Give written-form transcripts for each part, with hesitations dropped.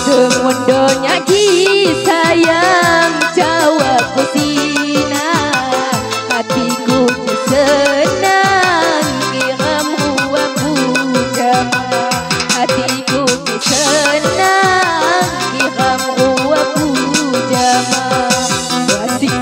Semundonya ji sayang jawab kusina, hatiku senang kiram huwa pujama, hatiku senang kiram huwa pujama. Asik.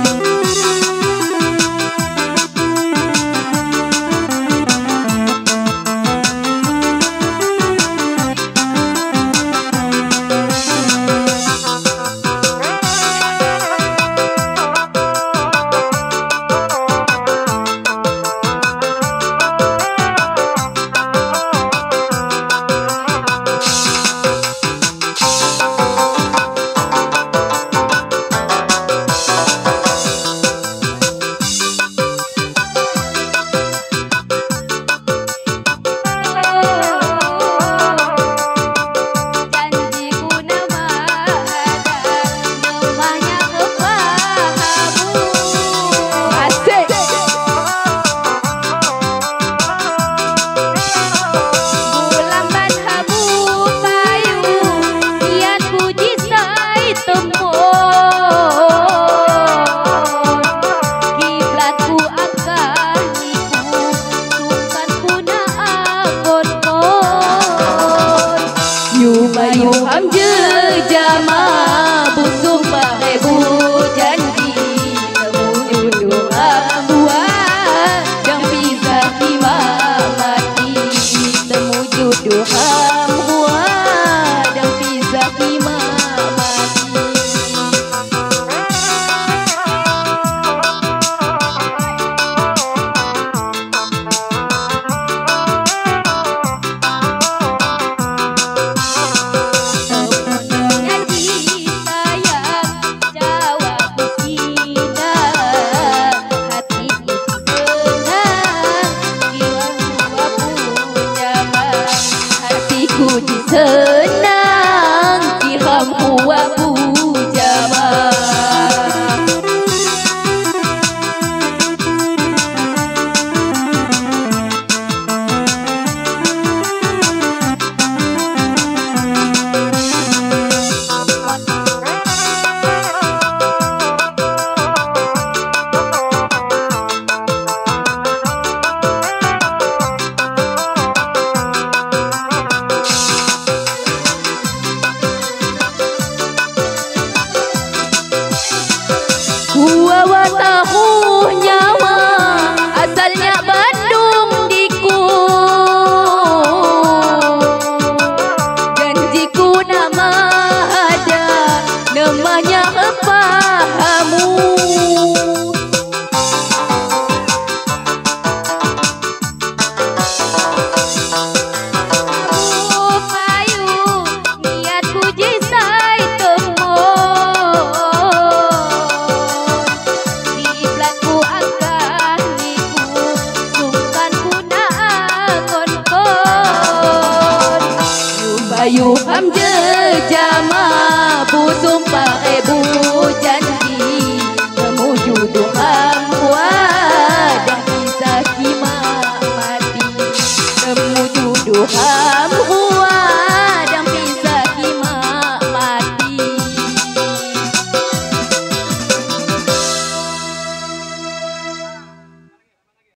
Yumayuham jejama busung parebu janji temu jodoh buah yang bisa mati temu jodoh buah yang bisa mati. Puji senang kiram huwa pujama. Kuawa tahu nyawa asalnya Bandung diku, janjiku nama ada namanya pahamu. Yuham jejama busung parebu janji